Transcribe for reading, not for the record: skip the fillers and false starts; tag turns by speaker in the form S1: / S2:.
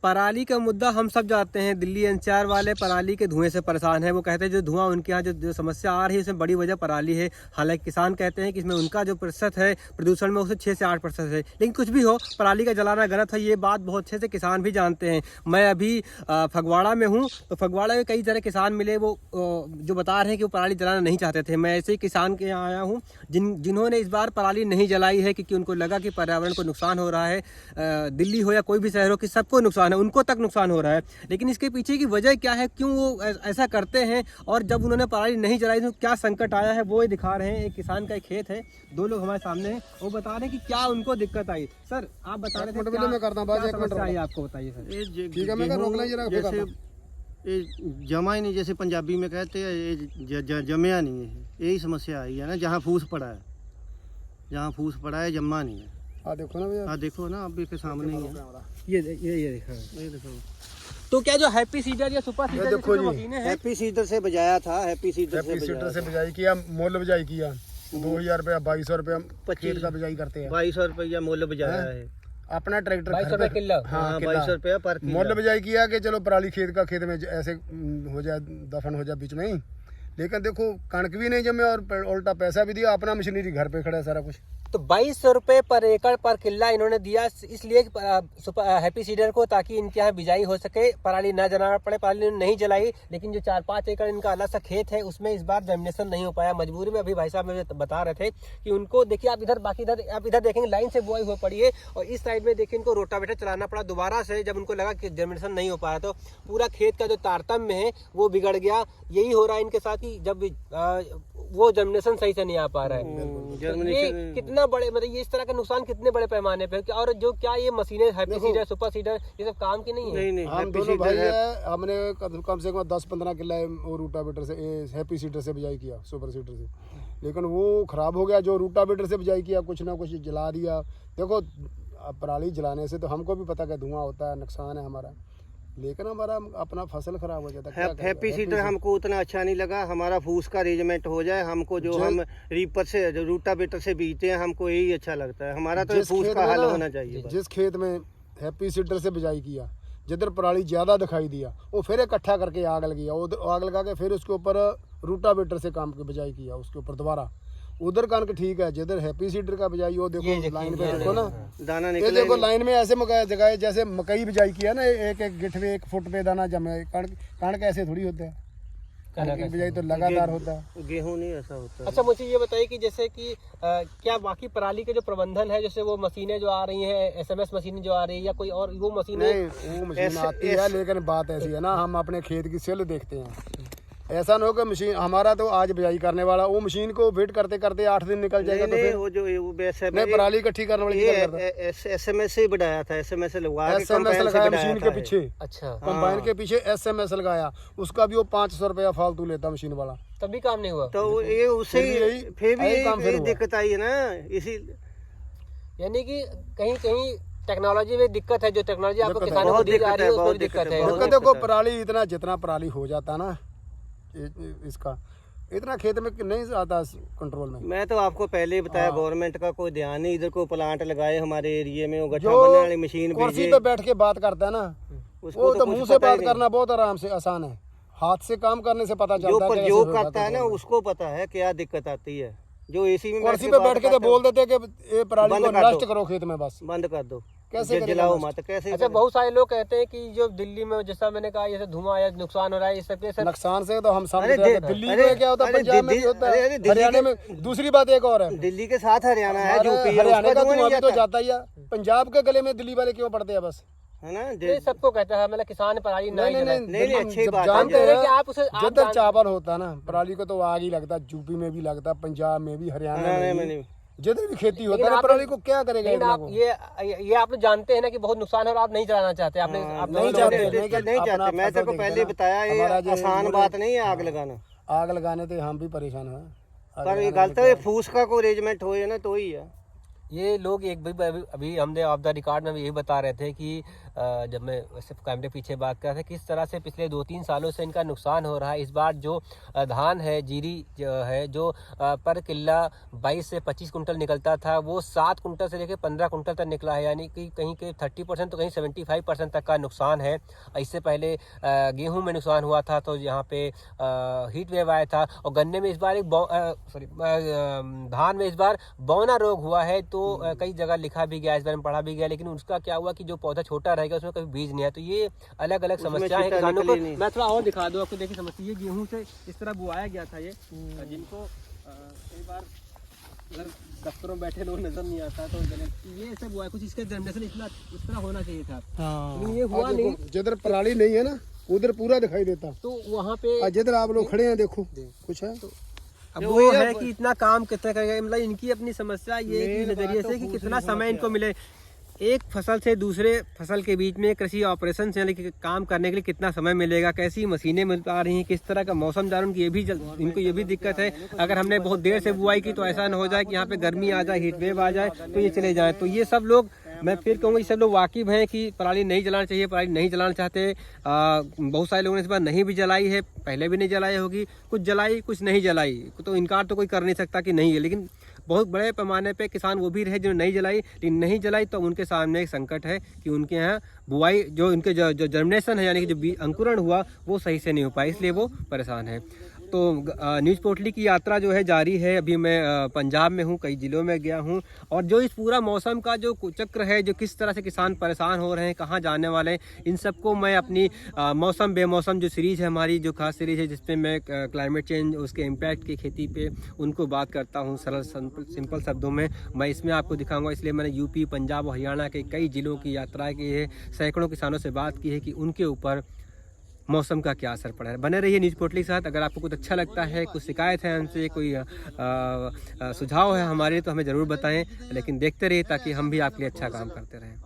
S1: पराली का मुद्दा हम सब जानते हैं। दिल्ली एनसीआर वाले पराली के धुएं से परेशान है। वो कहते हैं जो धुआं उनके यहाँ जो समस्या आ रही है उसमें बड़ी वजह पराली है। हालांकि किसान कहते हैं कि इसमें उनका जो प्रतिशत है प्रदूषण में उसे 6 से 8% है। लेकिन कुछ भी हो, पराली का जलाना गलत है, ये बात बहुत अच्छे से किसान भी जानते हैं। मैं अभी फगवाड़ा में हूँ, तो फगवाड़ा में कई तरह किसान मिले, वो जो बता रहे हैं कि वो पराली जलाना नहीं चाहते थे। मैं ऐसे ही किसान के यहाँ आया हूँ जिन्होंने इस बार पराली नहीं जलाई है, क्योंकि उनको लगा कि पर्यावरण को नुकसान हो रहा है। दिल्ली हो या कोई भी शहर हो, कि सबको नुकसान है, उनको तक नुकसान हो रहा है। लेकिन इसके पीछे की वजह क्या है, क्यों वो ऐसा करते हैं, और जब उन्होंने पराली नहीं जलाई तो क्या संकट आया है, वो ही दिखा रहे हैं। एक किसान का एक खेत है, दो लोग हमारे सामने हैं, वो बता रहे हैं कि क्या उनको दिक्कत आई। सर आप बता रहे थे क्या समस्या आई, आपको बताइए सर।
S2: ठीक है, मैं रोक लें जरा, जैसे ये जमा ही नहीं, जैसे पंजाबी में कहते हैं, ये जमया नहीं है, यही समस्या आई है ना। जहाँ फूस पड़ा है, जहाँ फूस पड़ा है जमा नहीं है। देखो ना भैया, देखो ना, अभी के सामने ही है,
S1: ये देखो। तो क्या जो हैप्पी सीडर या सुपर सीडर
S2: देखो जी, हैप्पी सीडर से बजाया था, हैप्पी सीडर से बिजाई किया, मोल बिजाई किया। 2000 रुपया 2200 रुपया खेत का बिजाई करते हैं। 2200 रुपया मोल बिजाया है अपना ट्रैक्टर,
S1: 2200 रुपये किलो।
S2: हाँ, 2200 रुपया पर मोल बिजाई किया कि चलो पराली खेत में ऐसे हो जाए, दफन हो जाए बीच में ही। लेकिन देखो कणक भी नहीं जमे और उल्टा पैसा भी दिया, अपना मशीनरी घर पे खड़ा है सारा कुछ।
S1: तो 2200 रुपये पर एकड़ पर किल्ला इन्होंने दिया, इसलिए हैप्पी सीडर को, ताकि इनके यहाँ बिजाई हो सके, पराली ना जलाना पड़े। पराली नहीं जलाई, लेकिन जो 4-5 एकड़ इनका अलग सा खेत है उसमें इस बार जर्मिनेशन नहीं हो पाया। मजबूरी में अभी भाई साहब मुझे बता रहे थे कि उनको देखिए, आप इधर बाकी आप इधर देखेंगे लाइन से बुआई हो पड़ी है, और इस साइड में देखिए इनको रोटावेटर चलाना पड़ा दोबारा से, जब उनको लगा कि जर्मिनेशन नहीं हो पाया। तो पूरा खेत का जो तारतम्य है वो बिगड़ गया। यही हो रहा है इनके साथ कि जब वो जर्मिनेशन सही से नहीं आ पा रहा है। ये कितना बड़े, मतलब ये इस तरह का नुकसान कितने बड़े पैमाने पे, और जो क्या ये मशीनें हैप्पी सीडर, सुपर सीडर, ये सब काम की नहीं है।
S2: नहीं, हम दोनों भाई है, हमने कम से कम 10-15 किला और रूटावेटर से, हैप्पी सीडर से बिजाई किया, सुपर सीडर से, लेकिन वो खराब हो गया। जो रूटावेटर से बिजाई किया, कुछ ना कुछ जला दिया। देखो पराली जलाने से तो हमको भी पता कि धुआं होता है, नुकसान है हमारा, लेकिन हमारा अपना फसल खराब हो जाता है। हैप्पी सीडर हमको उतना अच्छा नहीं लगा। हमारा फूस का अरेंजमेंट हो जाए, हमको जो हम रीपर से, रूटावेटर से बीजते हैं, हमको यही अच्छा लगता है। हमारा तो फूस का हल होना चाहिए। जिस खेत में हैप्पी सीडर से बिजाई किया, जिधर पराली ज्यादा दिखाई दिया, वो फिर इकट्ठा करके आग लगी, आग लगा के फिर उसके ऊपर रूटावेटर से काम की बिजाई किया, उसके ऊपर दोबारा। उधर कणक ठीक है, जिधर हैप्पी सीडर का बिजाई, वो देखो लाइन पे देखो ना, दाना निकले। देखो लाइन में ऐसे जगह जैसे मकई बिजाई किया ना, एक गिठ पे 1 फुट पे दाना जमे। कणक ऐसे थोड़ी होता है, कणक की बिजाई तो लगातार होता है, गेहूं नहीं ऐसा होता है।
S1: अच्छा, मुझे ये बताइए कि जैसे कि क्या बाकी पराली के जो प्रबंधन है, जैसे वो मशीनें जो आ रही हैं, SMS मशीनें जो आ रही है, या कोई और वो मशीनें?
S2: वो मशीन आती है, लेकिन बात ऐसी है ना, हम अपने खेत की सेल देखते हैं। ऐसा ना हो कि मशीन हमारा तो आज बिजाई करने वाला, वो मशीन को वेट करते करते 8 दिन निकल जाएगा। तो फिर वो जो नहीं, पराली इकट्ठी करने वाली SMS से बढ़ाया था, SMS लगाया मशीन के पीछे। अच्छा, कंबाइन के पीछे SMS लगाया, उसका भी वो 500 रुपया फालतू लेता मशीन वाला,
S1: तभी काम नहीं हुआ।
S2: तो ये उससे फिर भी यही दिक्कत आई है ना। इसी
S1: यानी कि कहीं कहीं टेक्नोलॉजी में दिक्कत है, जो टेक्नोलॉजी आपको किसानों को दी जा रही है उसमें दिक्कत है।
S2: देखो पराली जितना पराली हो जाता ना, इसका इतना खेत में नहीं आता कंट्रोल में। मैं तो आपको पहले ही बताया, गवर्नमेंट का कोई ध्यान नहीं। इधर को प्लांट लगाए हमारे एरिया में, वो गड्ढा बनाने वाली मशीन, कुर्सी पे बैठ के बात करता है ना, वो तो मुंह से बात करना बहुत आराम से आसान है, हाथ से काम करने से पता चलता है। जो करता है ना उसको पता है क्या दिक्कत आती है। जो एसी में कुर्सी पे बैठ के तो बोल देते कि ये पराली को नष्ट करो खेत में, बस बंद कर दो, कैसे जलाओ मत, कैसे।
S1: अच्छा, बहुत सारे लोग कहते हैं कि जो दिल्ली में, जैसा मैंने कहा, जैसे धुआं आया, नुकसान हो रहा है, इस सबके सर
S2: नुकसान से तो हम समझते हैं। दिल्ली में क्या होता है, पंजाब में भी होता है, हरियाणा में। दूसरी बात एक और है, दिल्ली के साथ हरियाणा है, हरियाणा का धुआं भी तो जाता ही है। पंजाब के गले में दिल्ली वाले क्यों पड़ते हैं, बस है ना।
S1: ये सबको कहता है, मतलब किसान पराली नहीं,
S2: अच्छी बात जानते हैं कि आप उसे, जिधर चावल होता है ना, पराली को तो आग ही लगता है। यूपी में भी लगता है, पंजाब में भी, हरियाणा में भी, जिधर भी खेती होता है पराली को क्या करेगा।
S1: आप ये आप लोग जानते हैं ना कि बहुत नुकसान है, और आप नहीं जलाना चाहते। आप
S2: नहीं चाहते। मैं तो पहले बताया, ये आसान बात नहीं है आग लगाना। आग लगाने तो हम भी परेशान हैं, पर ये गलत है। फूस का कोई अरेंजमेंट हो ना तो ही है।
S1: ये लोग एक भी अभी हमने ऑफ द रिकॉर्ड में भी यही बता रहे थे कि जब मैं वैसे कैमरे पीछे बात कर रहा था किस तरह से पिछले 2-3 सालों से इनका नुकसान हो रहा है। इस बार जो धान है, जीरी जो है, जो पर किल्ला 22 से 25 कुंटल निकलता था, वो 7 कुंटल से लेकर 15 कुंटल तक निकला है, यानी कि कहीं के 30% तो कहीं 75% तक का नुकसान है। इससे पहले गेहूं में नुकसान हुआ था तो यहाँ पे हीट वेव आया था, और गन्ने में इस बार धान में इस बार बौना रोग हुआ है। तो कई जगह लिखा भी गया, इस बारे में पढ़ा भी गया, लेकिन उसका क्या हुआ कि जो पौधा छोटा रहेगा उसमें कभी बीज नहीं आया। तो ये अलग अलग समस्या है किसानों को। मैं थोड़ा और दिखा दूं आपको, देखिए समस्या, ये गेहूं से इस तरह बुआया गया था, ये जिनको कई बार अगर दफ्तरों में बैठे लोग नजर नहीं आता तो ये ऐसे बुआ कुछ इसका जनरेशन इस तरह होना चाहिए था, लेकिन ये हुआ नहीं।
S2: जिधर पराली नहीं है ना उधर पूरा दिखाई देता,
S1: तो वहाँ पे
S2: जिधर आप लोग खड़े हैं देखो कुछ है।
S1: तो अब वो है कि इतना काम कितना करेगा, मतलब इनकी अपनी समस्या ये कि नजरिए से कि कितना समय इनको मिले एक फसल से दूसरे फसल के बीच में कृषि ऑपरेशन से काम करने के लिए कितना समय मिलेगा, कैसी मशीनें मिल पा रही हैं, किस तरह का मौसम जा रहा है, इनको ये भी दिक्कत है। अगर हमने बहुत देर से बुआई की तो ऐसा न हो जाए कि यहाँ पे गर्मी आ जाए, हीट वेव आ जाए तो ये चले जाए। तो ये सब लोग, मैं फिर कहूँगा ये सब लोग वाकिफ हैं कि पराली नहीं जलाना चाहिए, पराली नहीं जलाना चाहते। बहुत सारे लोगों ने इस बार नहीं भी जलाई है, पहले भी नहीं जलाई होगी, कुछ जलाई कुछ नहीं जलाई, तो इनकार तो कोई कर नहीं सकता कि नहीं है। लेकिन बहुत बड़े पैमाने पे किसान वो भी रहे जिन्होंने नहीं जलाई, लेकिन नहीं जलाई तो उनके सामने एक संकट है कि उनके यहाँ बुआई जो उनके जो जर्मिनेशन है, यानी कि जो अंकुरण हुआ वो सही से नहीं हो पाया, इसलिए वो परेशान है। तो न्यूज़ पोर्टली की यात्रा जो है जारी है। अभी मैं पंजाब में हूँ, कई ज़िलों में गया हूँ, और जो इस पूरा मौसम का जो चक्र है, जो किस तरह से किसान परेशान हो रहे हैं, कहाँ जाने वाले हैं, इन सबको मैं अपनी मौसम बेमौसम जो सीरीज़ है हमारी, जो खास सीरीज़ है जिसमें मैं क्लाइमेट चेंज, उसके इम्पैक्ट की खेती पे उनको बात करता हूँ सरल सिंपल शब्दों में, मैं इसमें आपको दिखाऊँगा। इसलिए मैंने यूपी, पंजाब और हरियाणा के कई ज़िलों की यात्रा की है, सैकड़ों किसानों से बात की है कि उनके ऊपर मौसम का क्या असर पड़ा है। बने रहिए न्यूज़ पोर्टली के साथ। अगर आपको कुछ अच्छा लगता है, कुछ शिकायत है हमसे, कोई सुझाव है हमारे, तो हमें ज़रूर बताएं, लेकिन देखते रहिए ताकि हम भी आपके लिए अच्छा काम करते रहें।